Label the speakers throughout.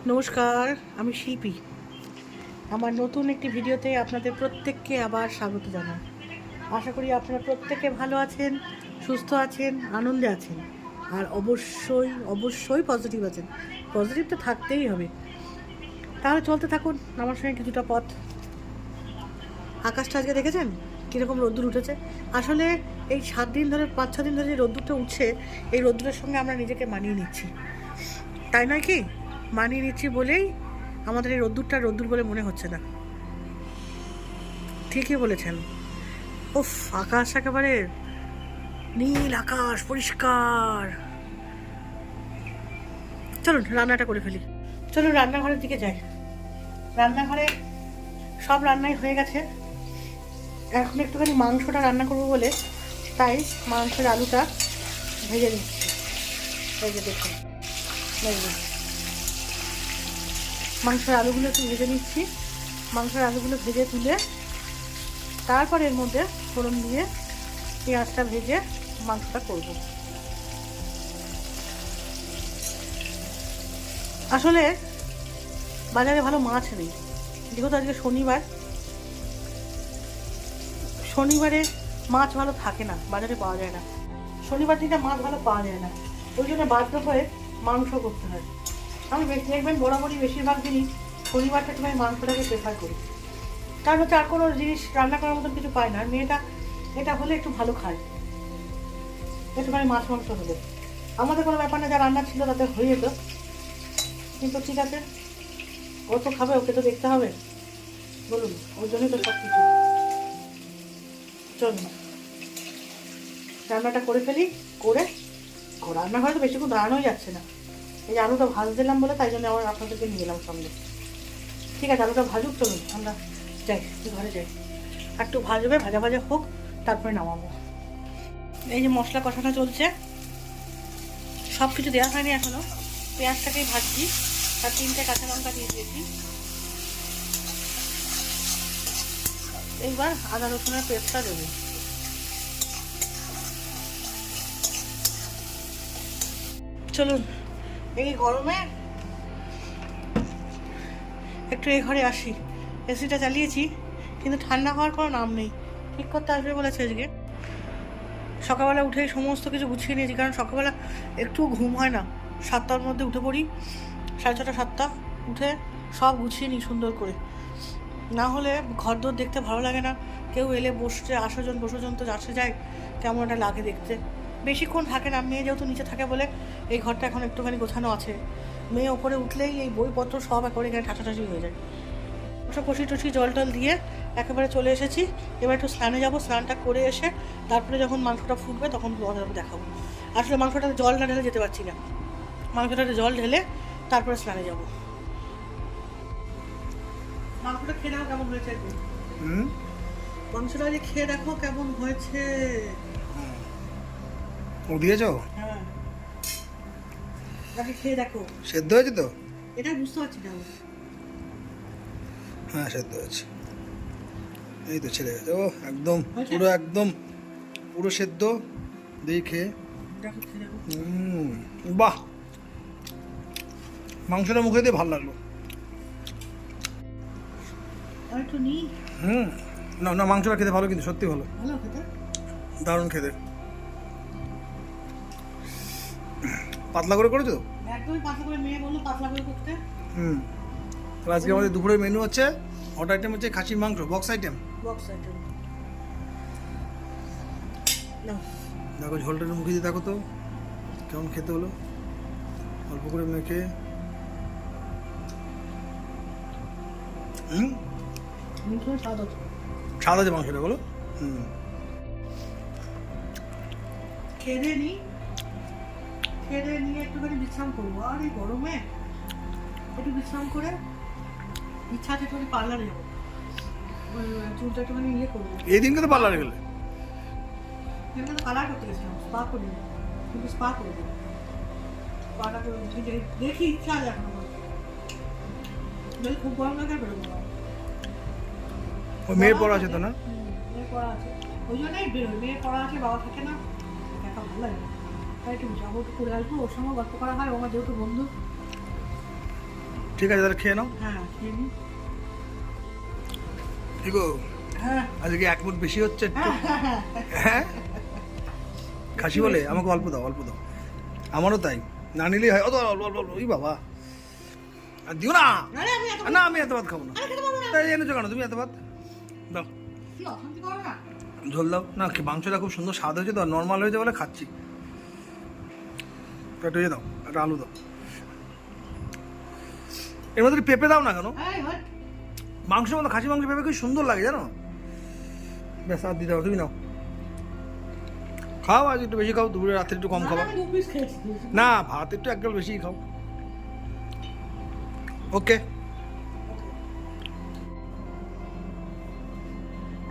Speaker 1: নমস্কার, আমি শিল্পী। আমার নতুন একটি ভিডিওতে আপনাদের প্রত্যেককে আবার স্বাগত জানাই। আশা করি আপনারা প্রত্যেকে ভালো আছেন, সুস্থ আছেন, আনন্দে আছেন, আর অবশ্যই অবশ্যই পজিটিভ আছেন। পজিটিভ তো থাকতেই হবে। তাহলে চলতে থাকুন আমার সঙ্গে কিছুটা পথ। আকাশটা আজকে দেখেছেন কীরকম রোদ্দুর উঠেছে? আসলে এই 7 দিন ধরে 5-6 দিন ধরে যে রোদ্দুরটা উঠছে, এই রোদ্দুরের সঙ্গে আমরা নিজেকে মানিয়ে নিচ্ছি, তাই নয় কি? মানিয়ে নিচ্ছি বলেই আমাদের এই রোদ্দুরটা রোদ্দুর বলে মনে হচ্ছে না। ঠিকই বলেছেন। উফ, আকাশ একেবারে নীল আকাশ, পরিষ্কার। চলুন রান্নাটা করে ফেলি। চলুন রান্নাঘরের দিকে যাই। রান্নাঘরে সব রান্নাই হয়ে গেছে। এখন একটুখানি মাংসটা রান্না করবো বলে তাই মাংসের আলুটা ভেজে নিচ্ছি। এই যে দেখুন, মাংসের আলুগুলো একটু ভেজে নিচ্ছি। মাংসের আলুগুলো ভেজে তুলে তারপর এর মধ্যে ফোড়ন দিয়ে পেঁয়াজটা ভেজে মাংসটা করব। আসলে বাজারে ভালো মাছ নেই, যেহেতু আজকে শনিবারে মাছ ভালো থাকে না, বাজারে পাওয়া যায় না। শনিবার দিনটা মাছ ভালো পাওয়া যায় না, ওই জন্য বাধ্য হয়ে মাংস করতে হয়। আমি দেখবেন বরাবরই বেশিরভাগ দিনই শনিবারটা একটু আমি মাংসটাকে প্রেফার করি, কারণ হচ্ছে আর কোনো জিনিস রান্না করার মতন কিছু পায় না। আর মেয়েটা এটা হলে একটু ভালো খায়, একটুখানি মাছ মাংস হলে। আমাদের কোনো ব্যাপার না, যা রান্না ছিল তাতে হয়ে যেত, কিন্তু ঠিক আছে, ও তো খাবে, ওকে তো দেখতে হবে, বলুন, ওর জন্যই তো সব কিছু। চলুন রান্নাটা করে ফেলি। করে রান্নাঘরে তো বেশিক্ষণ দাঁড়ানোই যাচ্ছে না। এই আলুটা ভাজ দিলাম বলে তাই জন্য আমার আপনাদেরকে নিয়ে এলাম সঙ্গে। ঠিক আছে, আলুটা ভাজুক, চলুন আমরা যাই, ঘরে যাই। একটু ভাজবে, ভাজা ভাজা হোক, তারপরে নামাবো। এই যে মশলা কষানো চলছে, সব কিছু দেওয়া হয়নি এখনো, পেঁয়াজটাকেই ভাজছি। আর 3টে কাঁচা লঙ্কা দিয়ে দিয়েছি। এইবার আদা রসুনের পেস্টটা দেবো। চলুন এই গরমে একটু এই ঘরে আসি। এসিটা চালিয়েছি কিন্তু ঠান্ডা হওয়ার কোনো নাম নেই। ঠিক করতে আসবে বলেছে আজকে। সকালবেলা উঠে সমস্ত কিছু গুছিয়ে নিয়েছি, কারণ সকালবেলা একটু ঘুম হয় না। 7টার মধ্যে উঠে পড়ি, 6:30 7টা উঠে সব গুছিয়ে নিই সুন্দর করে। না হলে ঘরদোর দেখতে ভালো লাগে না। কেউ এলে বসতে, বসজন তো আসে যায়, কেমন একটা লাগে দেখতে। বেশিক্ষণ থাকে না। মেয়ে যেহেতু নিচে থাকে বলে এই ঘরটা এখন একটুখানি গোছানো আছে। মেয়ে ওপরে উঠলেই এই বইপত্র সব একেবারে এখানে ঠাসাঠাসি হয়ে যায়। ওসব কষি জল টল দিয়ে একেবারে চলে এসেছি। এবার একটু স্নানে যাবো। স্নানটা করে এসে তারপরে যখন মাংসটা ফুটবে তখন তোমাদের দেখাবো। আসলে মাংসটাতে জল না ঢেলে যেতে পারছি না, মাংসটাতে জল ঢেলে তারপরে স্নানে যাবো। মাংসটা খেয়ে দেখো কেমন হয়েছে। মাংসটা যে খেয়ে দেখো কেমন হয়েছে।
Speaker 2: ও দিয়েছ?
Speaker 1: হ্যাঁ, তাকে খেয়ে দেখো।
Speaker 2: সেদ্ধ হয়েছে তো?
Speaker 1: এটা বুঝতে পারছি না।
Speaker 2: হ্যাঁ, সেদ্ধ হয়েছে। এই তো ছেলে গেছে। ও একদম পুরো সেদ্ধ। দিয়ে খেয়ে
Speaker 1: দেখো, খেয়ে দেখো।
Speaker 2: বাহ, মাংসটা মুখে দিয়ে ভালো লাগলো।
Speaker 1: আর একটু নিই।
Speaker 2: না না, মাংসটা খেতে ভালো, কিন্তু সত্যি ভালো,
Speaker 1: ভালো খেতে,
Speaker 2: দারুণ খেতে। পাতলা করে করেছো তো?
Speaker 1: একদমই পাতলা করে। মেয়ে বললো পাতলা করে করতে।
Speaker 2: তাহলে আজকে আমাদের দুপুরের মেনু হচ্ছে, হট আইটেম হচ্ছে খাসির মাংস, বক্স আইটেম। দেখো ঝোলটা মুখে দিয়ে দেখো তো কেমন খেতে হলো। অল্প করে মেখে। স্বাদ আছে মাংসটা, বলো।
Speaker 1: খেয়ে নিয়ে একটুখানি বিশ্রাম করবো। আর এই গরমে একটু বিশ্রাম করে ইচ্ছা আছে একটুখানি পার্লারে যাবো, চুলটা একটুখানি করবো।
Speaker 2: এই দিনকে তো পার্লারে গেলে?
Speaker 1: কালার করতে গেছিলাম, স্পা করি, কিন্তু স্পা করবো। স্পাটা করে দেখি, ইচ্ছা আছে এখন। যদি খুব গরম লাগে বেরোবো না।
Speaker 2: ওই মেয়ের পড়া আছে তো? না,
Speaker 1: মেয়ের পড়া আছে, ওই জন্যই বেরোই। মেয়ের পড়া আছে, বাবা থাকে না, দেখা ভালো লাগে না। তাই একটু যাবো, একটু করে আসবো। ওর সঙ্গে গল্প করা হয়, ও আমার যেহেতু বন্ধু।
Speaker 2: ঠিক আছে তাহলে খেয়ে নাও।
Speaker 1: হ্যাঁ খেয়ে নিই।
Speaker 2: ঠিক গো,
Speaker 1: হ্যাঁ
Speaker 2: আজকে এক মুঠ বেশি হচ্ছে একটু।
Speaker 1: হ্যাঁ, হ্যাঁ,
Speaker 2: হ্যাঁ খাসি বলে আমাকে অল্প দাও, অল্প দাও। আমারও তাই, না নিলেই হয়। অত অল্প অল্প অল্প। ওই বাবা, আর দিও না।
Speaker 1: আরে আমি এত
Speaker 2: না আমি এত ভাত খাবো না।
Speaker 1: আরে খেতে পারবো না।
Speaker 2: তাই এনেছো কেন তুমি এত ভাত? দাও
Speaker 1: কি অশান্তি করো না।
Speaker 2: ঝোল দাও না। মাংসটা খুব সুন্দর স্বাদ হয়েছে তো, নর্মাল হয়েছে বলে খাচ্ছি। একটু দাও, একটা আলু দাও। এর মধ্যে পেঁপে দাও না কেন?
Speaker 1: এই হট।
Speaker 2: মাংসের মতো খাসি মাংস পেঁপে খুব সুন্দর লাগে জানো। ব্যাস আর দিতে হবে, তুমি নাও। খাও আজ একটু বেশি খাও, দুপুরে রাত্রে একটু কম খাও।
Speaker 1: আমি 2 পিস খেয়েছি।
Speaker 2: না ভাত একটু এক গাল বেশি খাও। ওকে।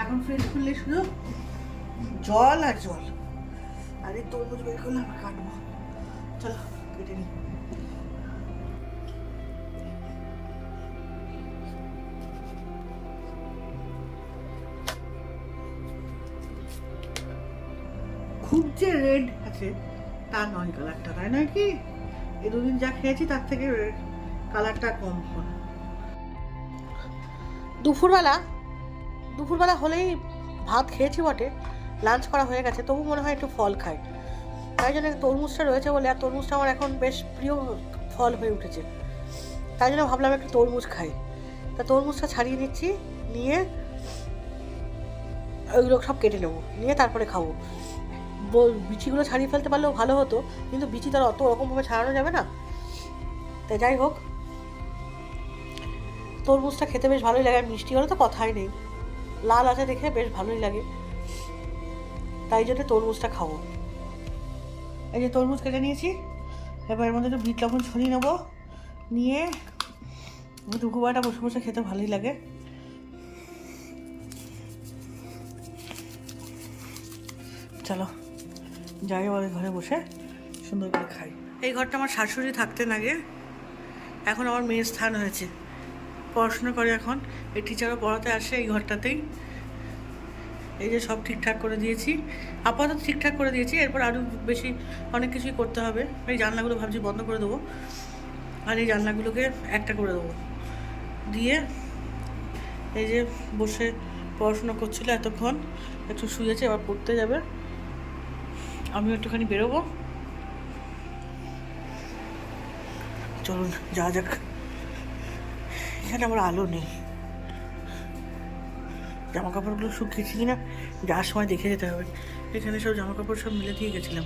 Speaker 1: এখন ফ্রিজ খুললে শুধু জল আর জল। আর এই তরমুজ বের করলে আমরা কাটবো। চলো কেটে নিই। খুব যে রেড আছে তা নয় কালারটা, তাই নয় কি? এই দুদিন যা খেয়েছি তার থেকে কালারটা কম। দুপুরবেলা হলেই ভাত খেয়েছি বটে, লাঞ্চ করা হয়ে গেছে, তবু মনে হয় একটু ফল খাই। তাই জন্য তরমুজটা রয়েছে বলে, আর তরমুজটা আমার এখন বেশ প্রিয় ফল হয়ে উঠেছে। তাই জন্য ভাবলাম একটু তরমুজ খাই। তা তরমুজটা ছাড়িয়ে নিচ্ছি, নিয়ে ওইগুলো সব কেটে নেবো, নিয়ে তারপরে খাবো। বিচিগুলো ছাড়িয়ে ফেলতে পারলেও ভালো হতো, কিন্তু বিচি তার অত রকমভাবে ছাড়ানো যাবে না। তাই যাই হোক, তরমুজটা খেতে বেশ ভালোই লাগে, আর মিষ্টি হলে তো কথাই নেই। লাল আছে দেখে বেশ ভালোই লাগে, তাই জন্য তরমুজটা খাবো। এই যে তরমুজ কেটে নিয়েছি, এবার এর মধ্যে একটু বিট লবণ ছড়িয়ে নেবো, নিয়ে দুপুরবেলাটা বসে বসে খেতে ভালোই লাগে। চলো যাই এবার ঘরে বসে সুন্দর করে খাই। এই ঘরটা আমার শাশুড়ি থাকতেন আগে, এখন আমার মেয়ের স্থান হয়েছে। পড়াশোনা করে এখন, এই টিচারও পড়াতে আসে এই ঘরটাতেই। এই যে সব ঠিকঠাক করে দিয়েছি, আপাতত ঠিকঠাক করে দিয়েছি, এরপর আরও বেশি অনেক কিছুই করতে হবে। এই জানলাগুলো ভাবছি বন্ধ করে দেবো, আর এই জানলাগুলোকে একটা করে দেবো, দিয়ে এই যে বসে পড়াশোনা করছিল এতক্ষণ, একটু শুয়েছে, এবার পড়তে যাবে। আমিও একটুখানি বেরোবো। চলুন যাওয়া যাক। এখানে আমার আলো নেই, জামা কাপড়গুলো শুকিয়েছি কিনা যাওয়ার সময় দেখে যেতে হবে। এখানে সব জামা কাপড় সব মেলে দিয়ে গেছিলাম,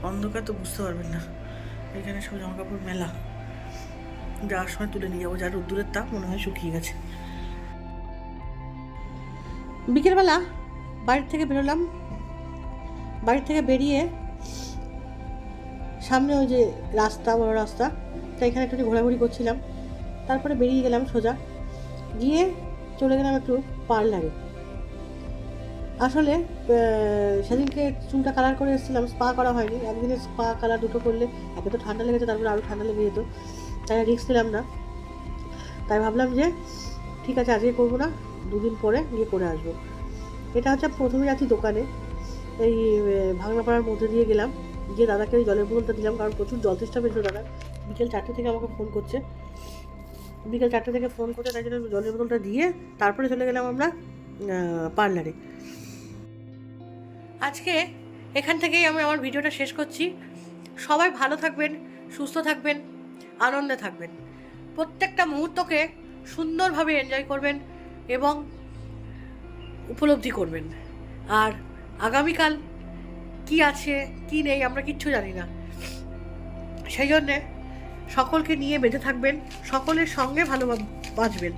Speaker 1: অন্ধকার তো বুঝতে পারবেন না। এখানে সব জামা কাপড় মেলা, যাওয়ার সময় তুলে নিয়ে যাবো। যা রোদ্দুরের তাপ, মনে হয় শুকিয়ে গেছে। বিকেলবেলা বাড়ির থেকে বেরোলাম, বাড়ি থেকে বেরিয়ে সামনে ওই যে রাস্তা, বড় রাস্তা, তাই এখানে একটু ঘোরাঘুরি করছিলাম। তারপরে বেরিয়ে গেলাম সোজা, গিয়ে চলে গেলাম একটু পার্লারে। আসলে সেদিনকে চুলটা কালার করে এসেছিলাম, স্পা করা হয়নি। একদিনে স্পা কালার দুটো করলে একে তো ঠান্ডা লেগেছে, তারপরে আরও ঠান্ডা লেগে যেত, তাই রিস্ক নিলাম না। তাই ভাবলাম যে ঠিক আছে আজকে করবো না, দুদিন পরে গিয়ে করে আসবো। এটা হচ্ছে প্রথমে যাচ্ছি দোকানে, এই ভাঙনাপাড়ার মধ্যে দিয়ে গেলাম, গিয়ে দাদাকে ওই জলের বোতলটা দিলাম, কারণ প্রচুর জল তেষ্টা পেয়েছিল দাদা। বিকেল 4টে থেকে আমাকে ফোন করছে, তাই জন্য জলের বোতলটা দিয়ে তারপরে চলে গেলাম আমরা পার্লারে। আজকে এখান থেকেই আমি আমার ভিডিওটা শেষ করছি। সবাই ভালো থাকবেন, সুস্থ থাকবেন, আনন্দে থাকবেন, প্রত্যেকটা মুহূর্তকে সুন্দরভাবে এনজয় করবেন এবং উপলব্ধি করবেন। আর আগামীকাল কি আছে কি নেই আমরা কিচ্ছু জানি না, সেই জন্যে সকলকে নিয়ে বেঁচে থাকবেন, সকলের সঙ্গে ভালো বাঁচবেন।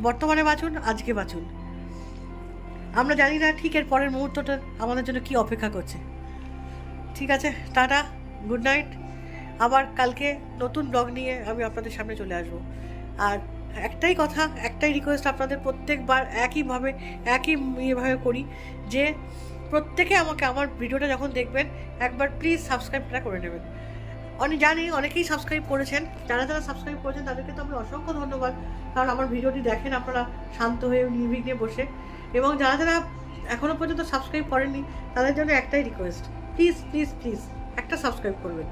Speaker 1: বর্তমানে বাঁচুন, আজকে বাঁচুন। আমরা জানি না ঠিক এর পরের মুহূর্তটা আমাদের জন্য কি অপেক্ষা করছে। ঠিক আছে, টাটা, গুড নাইট। আবার কালকে নতুন ব্লগ নিয়ে আমি আপনাদের সামনে চলে আসবো। আর একটাই কথা, একটাই রিকোয়েস্ট আপনাদের, প্রত্যেকবার একইভাবে করি যে প্রত্যেকে আমাকে আমার ভিডিওটা যখন দেখবেন একবার প্লিজ সাবস্ক্রাইবটা করে নেবেন। জানি অনেকেই সাবস্ক্রাইব করেছেন, যারা সাবস্ক্রাইব করেছেন তাদেরকে তো আমি অসংখ্য ধন্যবাদ, কারণ আমার ভিডিওটি দেখেন আপনারা শান্ত হয়ে নির্বিঘ্নে বসে। এবং যারা এখনও পর্যন্ত সাবস্ক্রাইব করেননি তাদের জন্য একটাই রিকোয়েস্ট, প্লিজ প্লিজ প্লিজ একটা সাবস্ক্রাইব করবেন।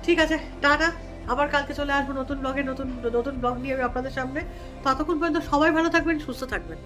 Speaker 1: ঠিক আছে, টাটা, আবার কালকে চলে আসবো নতুন ব্লগে, নতুন নতুন ব্লগ নিয়ে আমি আপনাদের সামনে। ততক্ষণ পর্যন্ত সবাই ভালো থাকবেন, সুস্থ থাকবেন।